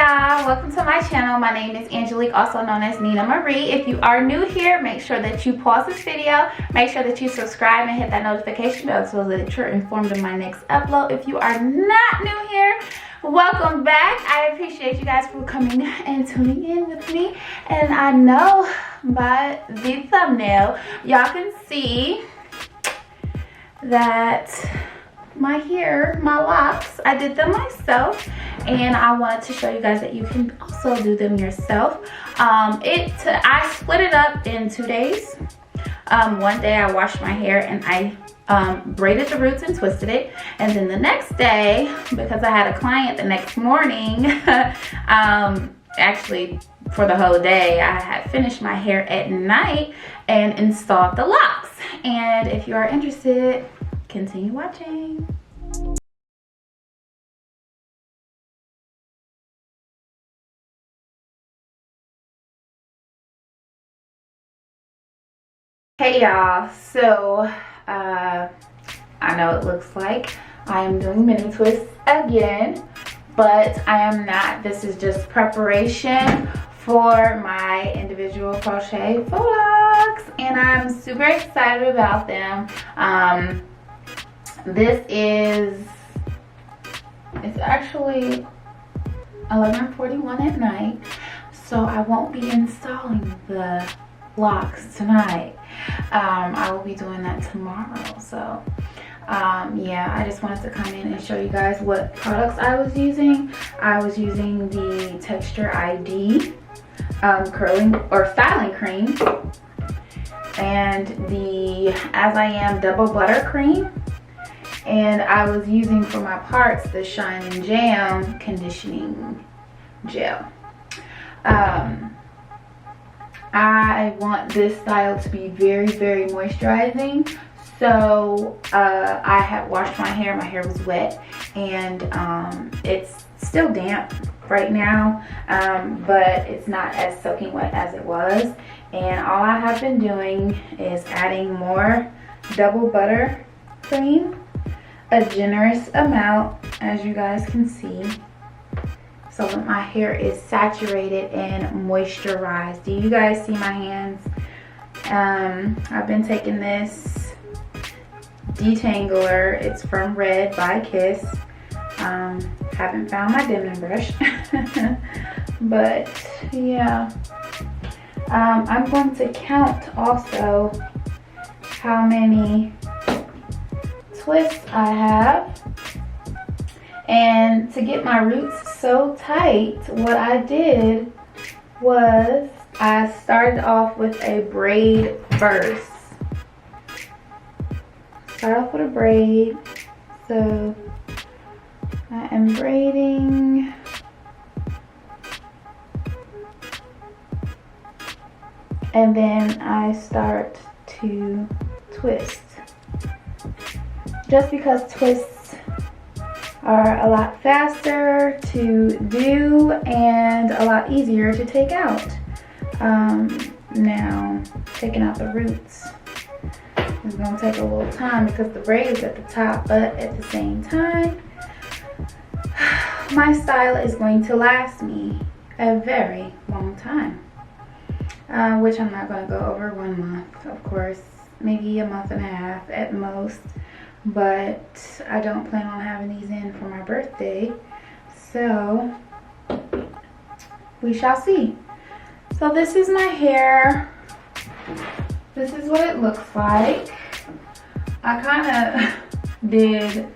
y'all, welcome to my channel. My name is Angelique, also known as Nina Marie. If you are new here, make sure that you pause this video, make sure that you subscribe and hit that notification bell so that you're informed of my next upload. If you are not new here, welcome back. I appreciate you guys for coming and tuning in with me. And I know by the thumbnail y'all can see that my hair, my locks, I did them myself, and I wanted to show you guys that you can also do them yourself. I split it up in 2 days. One day I washed my hair and I braided the roots and twisted it, and then the next day, because I had a client the next morning, actually for the whole day, I had finished my hair at night and installed the locks. And if you are interested, continue watching. Hey y'all, so I know it looks like I am doing mini twists again, but I am not. This is just preparation for my individual crochet Fauxlocs, and I'm super excited about them. It's actually 11:41 at night, so I won't be installing the locks tonight. I will be doing that tomorrow. So yeah, I just wanted to come in and show you guys what products I was using. I was using the Texture ID curling or styling cream and the As I Am double butter cream, and I was using for my parts the Shine and Jam conditioning gel. I want this style to be very, very moisturizing. So I had washed my hair was wet, and it's still damp right now, but it's not as soaking wet as it was. And all I have been doing is adding more double butter cream, a generous amount, as you guys can see, so that my hair is saturated and moisturized. Do you guys see my hands? I've been taking this detangler. It's from Red by Kiss. Haven't found my dimming brush. But yeah, I'm going to count also how many twists I have. And to get my roots so tight, what I did was I started off with a braid first. Start off with a braid. So I am braiding. And then I start to twist. Just because twists are a lot faster to do and a lot easier to take out. Now, taking out the roots is going to take a little time because the braid is at the top, but at the same time, my style is going to last me a very long time, which I'm not going to go over 1 month, of course, maybe a month and a half at most. But I don't plan on having these in for my birthday, so we shall see. So this is my hair. This is what it looks like. I kind of did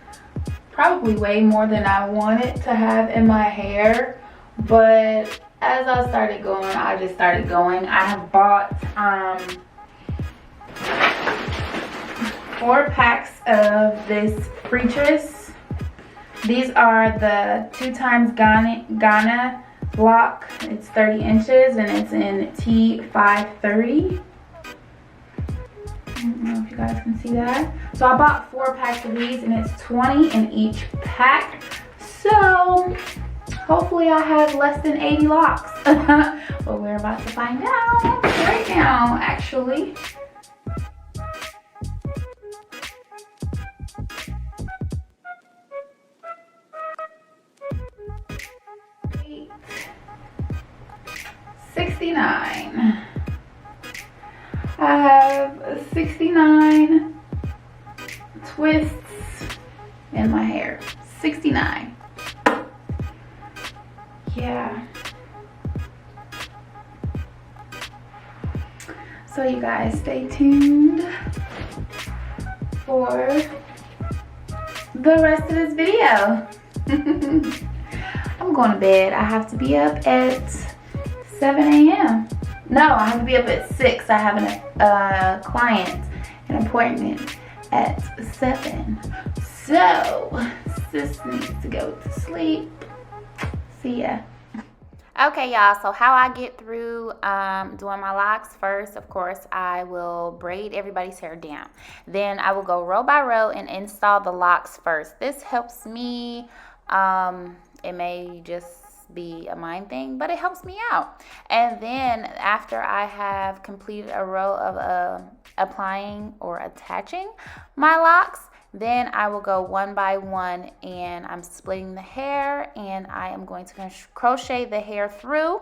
probably way more than I wanted to have in my hair, but as I started going, I just started going. I have bought 4 packs of this Freetress. These are the 2x Ghana block. It's 30 inches and it's in T530. I don't know if you guys can see that. So I bought 4 packs of these, and it's 20 in each pack. So hopefully I have less than 80 locks. But we're about to find out right now, actually. 69. I have 69 twists in my hair. 69. Yeah. So you guys stay tuned for the rest of this video. I'm going to bed. I have to be up at 7 a.m. No, I have to be up at 6. I have a client, an appointment at 7. So, sis needs to go to sleep. See ya. Okay, y'all, so how I get through doing my locks, first, of course, I will braid everybody's hair down. Then I will go row by row and install the locks first. This helps me. It may just be a mind thing, but it helps me out. And then after I have completed a row of applying or attaching my locks, then I will go one by one, and I'm splitting the hair, and I am going to crochet the hair through,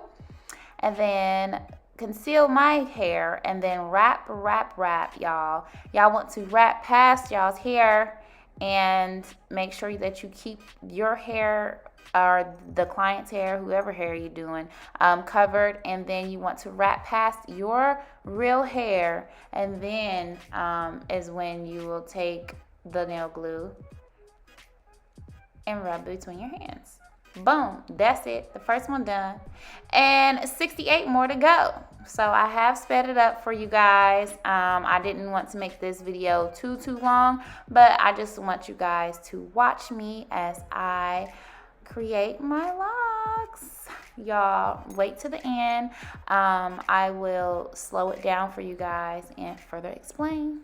and then conceal my hair, and then wrap, y'all. Y'all want to wrap past y'all's hair, and make sure that you keep your hair or the client's hair, whoever hair you're doing, covered. And then you want to wrap past your real hair, and then is when you will take the nail glue and rub between your hands. Boom, that's it. The first one done, and 68 more to go. So I have sped it up for you guys. I didn't want to make this video too long, but I just want you guys to watch me as I create my locks. Y'all wait to the end. I will slow it down for you guys and further explain.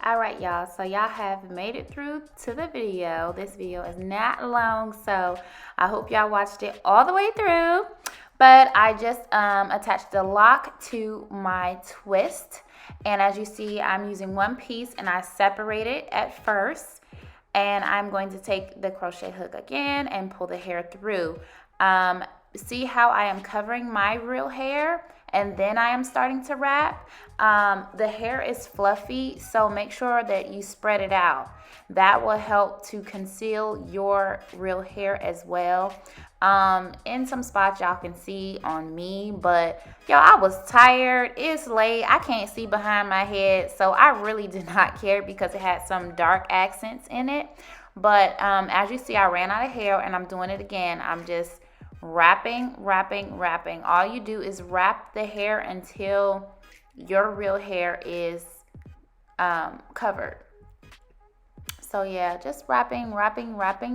All right, y'all, so y'all have made it through to the video. This video is not long, so I hope y'all watched it all the way through. But I just attached the lock to my twist, and as you see, I'm using one piece, and I separate it at first, and I'm going to take the crochet hook again and pull the hair through. See how I am covering my real hair, and then I am starting to wrap. The hair is fluffy, so make sure that you spread it out. That will help to conceal your real hair as well. In some spots y'all can see on me, but y'all, I was tired. It's late. I can't see behind my head, so I really did not care because it had some dark accents in it. But as you see, I ran out of hair, and I'm doing it again. I'm just wrapping. All you do is wrap the hair until your real hair is covered. So yeah, just wrapping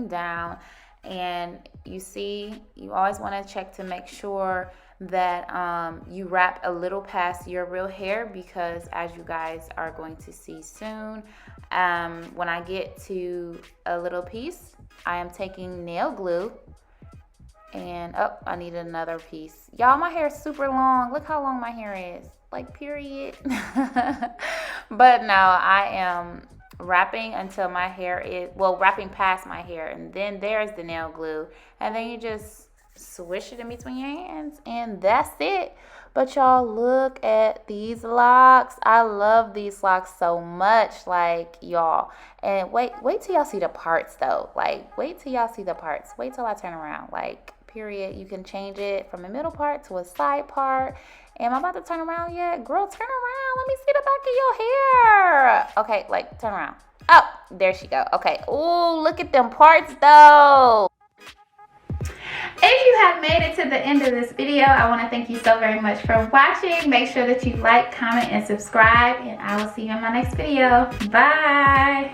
down. And you see, you always want to check to make sure that you wrap a little past your real hair, because as you guys are going to see soon, when I get to a little piece, I am taking nail glue. And I need another piece. Y'all, my hair is super long. Look how long my hair is. Like, period. But no, I am wrapping until my hair is, wrapping past my hair. And then there's the nail glue. And then you just swish it in between your hands. And that's it. But y'all, look at these locks. I love these locks so much. Like, y'all. And wait till y'all see the parts, though. Like, wait till y'all see the parts. Wait till I turn around. Like, period. You can change it from a middle part to a side part. Am I about to turn around yet? Girl, turn around. Let me see the back of your hair. Okay, like, turn around. Oh, there she go. Okay. Ooh, look at them parts, though. If you have made it to the end of this video, I want to thank you so very much for watching. Make sure that you like, comment, and subscribe, and I will see you in my next video. Bye.